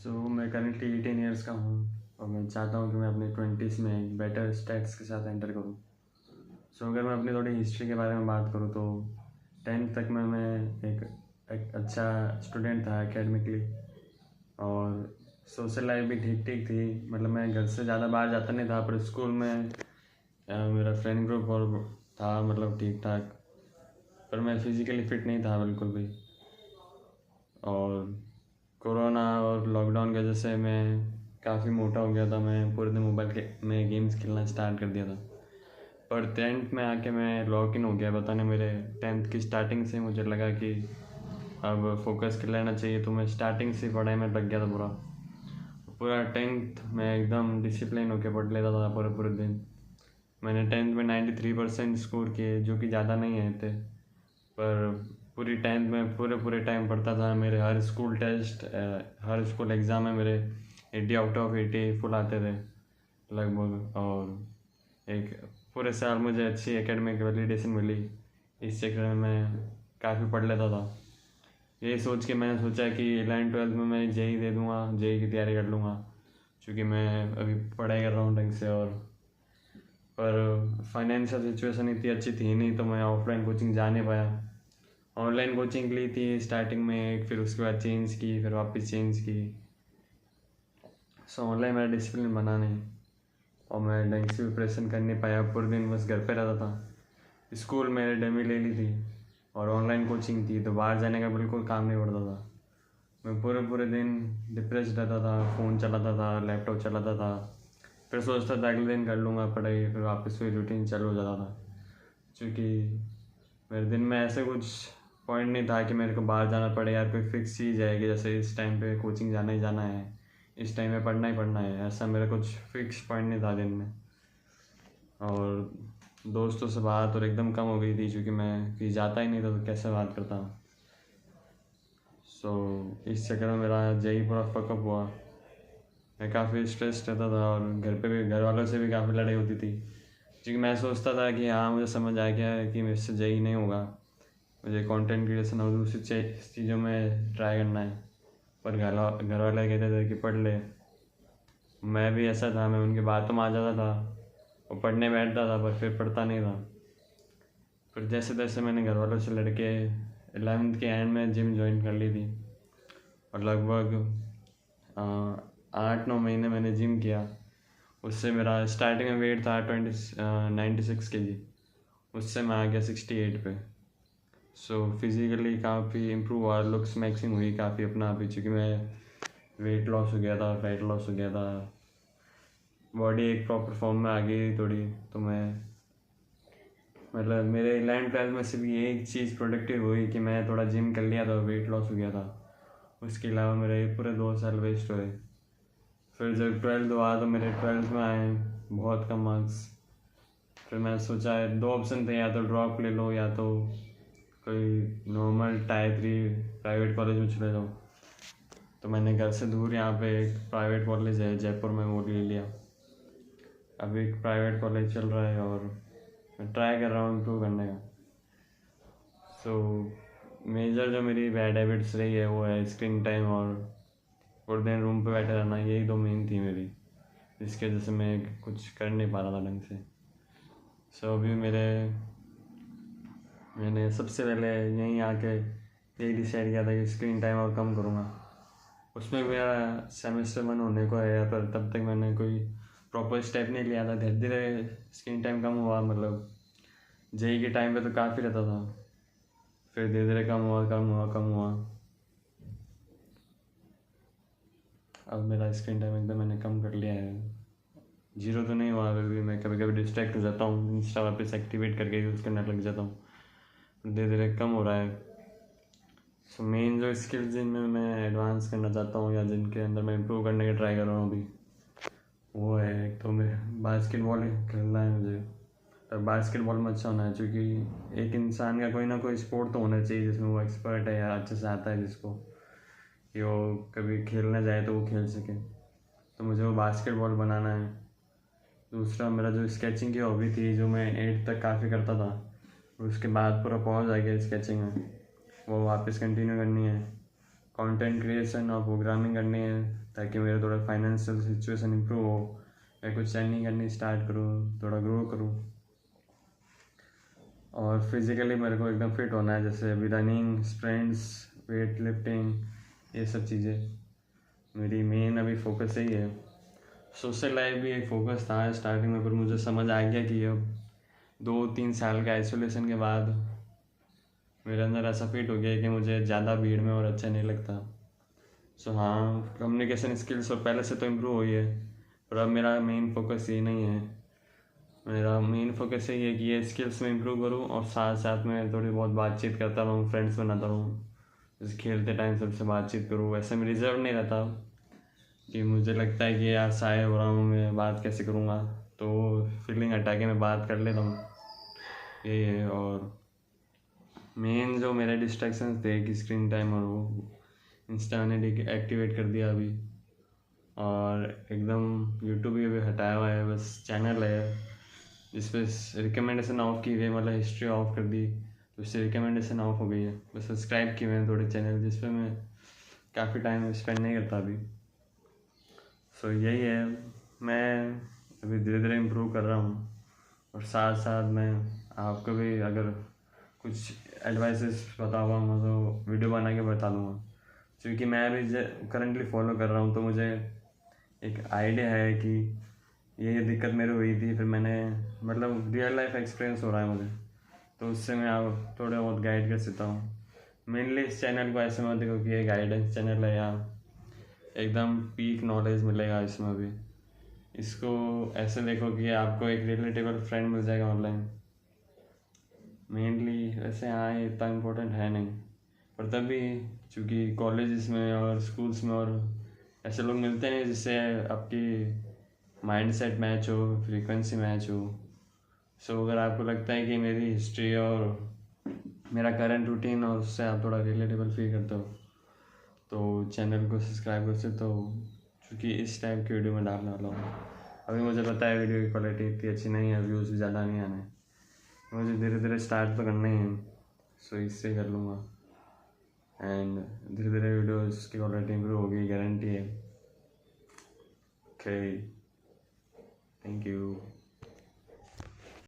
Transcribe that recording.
मैं currently 18 years का हूँ और मैं चाहता हूँ कि मैं अपने 20s में एक बेटर स्टैट्स के साथ एंटर करूँ। अगर मैं अपनी थोड़ी हिस्ट्री के बारे में बात करूँ तो 10th तक मैं एक अच्छा स्टूडेंट था एकेडमिकली, और सोशल लाइफ भी ठीक ठीक थी। मतलब मैं घर से ज़्यादा बाहर जाता नहीं था, पर स्कूल में मेरा फ्रेंड ग्रुप और था, मतलब ठीक ठाक। पर मैं फिज़िकली फ़िट नहीं था बिल्कुल भी, और कोरोना और लॉकडाउन की वजह से मैं काफ़ी मोटा हो गया था। मैं पूरे दिन मोबाइल के में गेम्स खेलना स्टार्ट कर दिया था। पर 10th में आके मैं लॉक इन हो गया। पता नहीं, मेरे 10th की स्टार्टिंग से मुझे लगा कि अब फोकस कर लेना चाहिए, तो मैं स्टार्टिंग से पढ़ाई में लग गया था। पूरा 10th में एकदम डिसिप्लिन होकर पढ़ लेता था पूरे पूरे दिन। मैंने 10th में 93% स्कोर किए, जो कि ज़्यादा नहीं है थे, पर पूरी 10th में पूरे पूरे टाइम पढ़ता था। मेरे हर स्कूल टेस्ट, हर स्कूल एग्ज़ाम में मेरे 80 आउट ऑफ 80 फुल आते थे लगभग। और एक पूरे साल मुझे अच्छी एकेडमिक वैलिडेशन मिली। इस चक्कर में मैं काफ़ी पढ़ लेता था। यही सोच के मैंने सोचा कि 11th-12th में मैं जेई दे दूँगा, जेई की तैयारी कर लूँगा, क्योंकि मैं अभी पढ़ाई कर रहा हूँ ढंग से। और पर फाइनेंशियल सिचुएशन इतनी अच्छी थी नहीं, तो मैं ऑफलाइन कोचिंग जा नहीं पाया। ऑनलाइन कोचिंग ली थी स्टार्टिंग में, फिर उसके बाद चेंज की, फिर वापस चेंज की। ऑनलाइन मेरा डिसिप्लिन बना नहीं, और मैं ढंग से प्रिपरेशन कर नहीं पाया। पूरे दिन बस घर पे रहता था। स्कूल में डमी ले ली थी, और ऑनलाइन कोचिंग थी, तो बाहर जाने का बिल्कुल काम नहीं पड़ता था। मैं पूरे पूरे दिन डिप्रेस रहता था, फ़ोन चलाता था, लैपटॉप चलाता था। फिर सोचता था अगले दिन कर लूँगा पढ़ाई, फिर वापस वही रूटीन चालू हो जाता था। क्योंकि मेरे दिन में ऐसे कुछ पॉइंट नहीं था कि मेरे को बाहर जाना पड़े, यार कोई फिक्स चीज़ है कि जैसे इस टाइम पे कोचिंग जाना ही जाना है, इस टाइम में पढ़ना ही पढ़ना है। ऐसा मेरा कुछ फिक्स पॉइंट नहीं था दिन में। और दोस्तों से बात और एकदम कम हो गई थी, क्योंकि मैं कहीं जाता ही नहीं था, तो कैसे बात करता। इस चक्कर में मेरा जेई पूरा फकअप हुआ। मैं काफ़ी स्ट्रेस रहता था, और घर वालों से भी काफ़ी लड़ाई होती थी, क्योंकि मैं सोचता था कि हाँ, मुझे समझ आ गया है कि मेरे से जेई नहीं होगा, मुझे कंटेंट क्रिएशन और दूसरी चीज़ों में ट्राई करना है। पर घर वाले कहते थे कि पढ़ ले। मैं भी ऐसा था, मैं उनकी बातों में आ जाता था और पढ़ने बैठता था, पर फिर पढ़ता नहीं था। फिर जैसे तैसे मैंने घर वालों से लड़के 11th के एंड में जिम ज्वाइन कर ली थी, और लगभग 8-9 महीने मैंने जिम किया। उससे मेरा स्टार्टिंग में वेट था 96 kg, उससे मैं आ गया 68 पे। फिज़िकली काफ़ी इम्प्रूव हुआ, लुक्स मैक्सिंग हुई काफ़ी अपना आप ही, चूँकि मैं वेट लॉस हो गया था, फैट लॉस हो गया था, बॉडी एक प्रॉपर फॉर्म में आ गई थोड़ी। तो मैं मतलब मेरे 11th-12th में सिर्फ ये एक चीज़ प्रोडक्टिव हुई कि मैं थोड़ा जिम कर लिया था, वेट लॉस हो गया था। उसके अलावा मेरे पूरे 2 साल वेस्ट हुए। फिर जब 12th हुआ तो मेरे 12th में आए बहुत कम मार्क्स। फिर मैं सोचा 2 ऑप्शन थे, या तो ड्रॉप ले लो, या तो कोई नॉर्मल टायर 3 प्राइवेट कॉलेज में चले जाओ। तो मैंने घर से दूर यहाँ पे एक प्राइवेट कॉलेज है जयपुर में, वो ले लिया। अभी एक प्राइवेट कॉलेज चल रहा है, और मैं ट्राई कर रहा हूँ इम्प्रूव करने का। मेजर जो मेरी बैड हैबिट्स रही है वो है स्क्रीन टाइम, और पूरे दिन रूम पे बैठे रहना। यही 2 मेन थी मेरी, जिसकी वजह से मैं कुछ कर नहीं पा रहा था ढंग से। अभी मैंने सबसे पहले यहीं आके यही डिसाइड किया था कि स्क्रीन टाइम और कम करूँगा। उसमें मेरा सेमेस्टर 1 होने को है, पर तब तक मैंने कोई प्रॉपर स्टेप नहीं लिया था। धीरे धीरे स्क्रीन टाइम कम हुआ, मतलब जेई के टाइम पे तो काफ़ी रहता था, फिर धीरे धीरे कम हुआ। अब मेरा स्क्रीन टाइम एकदम मैंने कम कर लिया है। 0 तो नहीं हुआ अभी भी, मैं कभी कभी डिस्ट्रैक्ट हो जाता हूँ, इंस्टा वापस एक्टिवेट करके यूज़ करने लग जाता हूँ। धीरे धीरे कम हो रहा है। मेन जो स्किल्स जिनमें मैं एडवांस करना चाहता हूँ, या जिनके अंदर मैं इम्प्रूव करने का ट्राई कर रहा हूँ अभी, वो है एक तो मैं बास्केटबॉल खेलना है मुझे। और बास्केटबॉल में अच्छा होना है, क्योंकि एक इंसान का कोई ना कोई स्पोर्ट तो होना चाहिए जिसमें वो एक्सपर्ट है, या अच्छे से आता है जिसको, कि वो कभी खेलने जाए तो वो खेल सके। तो मुझे वो बास्केटबॉल बनाना है। दूसरा, मेरा जो स्केचिंग की हॉबी थी, जो मैं 8th तक काफ़ी करता था, उसके बाद पूरा पॉज आ गया स्केचिंग में, वो वापस कंटिन्यू करनी है। कंटेंट क्रिएशन और प्रोग्रामिंग करनी है ताकि मेरा थोड़ा फाइनेंशियल सिचुएशन इम्प्रूव हो, मैं कुछ अर्निंग करनी स्टार्ट करूँ, थोड़ा ग्रो करूँ। और फिज़िकली मेरे को एकदम फिट होना है, जैसे अभी रनिंग, स्प्रिंट्स, वेट लिफ्टिंग, ये सब चीज़ें मेरी मेन अभी फोकस यही है। सोशल लाइफ भी एक फोकस था स्टार्टिंग में, पर मुझे समझ आ गया कि अब 2-3 साल के आइसोलेशन के बाद मेरे अंदर ऐसा फिट हो गया है कि मुझे ज़्यादा भीड़ में और अच्छा नहीं लगता। सो हाँ, कम्युनिकेशन स्किल्स और पहले से तो इम्प्रूव हुई है, पर अब मेरा मेन फोकस ये नहीं है। मेरा मेन फोकस यही है कि ये स्किल्स में इम्प्रूव करूँ और साथ साथ में थोड़ी बहुत बातचीत करता रहूँ, फ्रेंड्स बनाता रहूँ, जैसे खेलते टाइम सबसे बातचीत करूँ। वैसे मैं रिजर्व नहीं रहता कि मुझे लगता है कि यार शाय हो रहा हूँ, मैं बात कैसे करूँगा, तो फीलिंग हटा के मैं बात कर लेता हूँ, यही है। और मेन जो मेरे डिस्ट्रैक्शंस थे कि स्क्रीन टाइम, और वो इंस्टा मैंने एक्टिवेट कर दिया अभी, और एकदम यूट्यूब भी अभी हटाया हुआ है, बस चैनल है जिस पर रिकमेंडेशन ऑफ की हुई है, मतलब हिस्ट्री ऑफ कर दी तो उससे रिकमेंडेशन ऑफ हो गई है। बस सब्सक्राइब किए मैंने थोड़े चैनल जिस पर मैं काफ़ी टाइम स्पेंड नहीं करता अभी। सो यही है, मैं अभी धीरे धीरे इम्प्रूव कर रहा हूँ, और साथ साथ मैं आपको भी अगर कुछ एडवाइसेस बता पाऊँगा तो वीडियो बना के बता दूँगा, क्योंकि मैं अभी करंटली फॉलो कर रहा हूँ, तो मुझे एक आइडिया है कि ये दिक्कत मेरे हुई थी, फिर मैंने मतलब रियल लाइफ एक्सपीरियंस हो रहा है मुझे, तो उससे मैं आप थोड़ा बहुत गाइड कर सकता हूँ। मेनली इस चैनल को ऐसे मत देखो कि ये गाइडेंस चैनल है या एकदम पीक नॉलेज मिलेगा इसमें भी। इसको ऐसे देखो कि आपको एक रिलेटेबल फ्रेंड मिल जाएगा ऑनलाइन। मेनली वैसे हाँ, ये इतना इम्पोर्टेंट है नहीं, पर तब भी चूँकि कॉलेजेस में और स्कूल्स में और ऐसे लोग मिलते हैं जिससे आपकी माइंडसेट मैच हो, फ्रीक्वेंसी मैच हो। सो अगर आपको लगता है कि मेरी हिस्ट्री और मेरा करंट रूटीन और उससे आप थोड़ा रिलेटेबल फील करते हो, तो चैनल को सब्सक्राइब कर सकते हो, क्योंकि इस टाइप की वीडियो मैं डालने वाला हूँ। अभी मुझे पता है वीडियो की क्वालिटी इतनी अच्छी नहीं है, व्यूज़ भी ज़्यादा नहीं आने, मुझे धीरे धीरे स्टार्ट तो करना ही है, सो इससे कर लूँगा। एंड धीरे धीरे वीडियोज़ की क्वालिटी इम्प्रूव होगी, गारंटी है। Okay, thank you.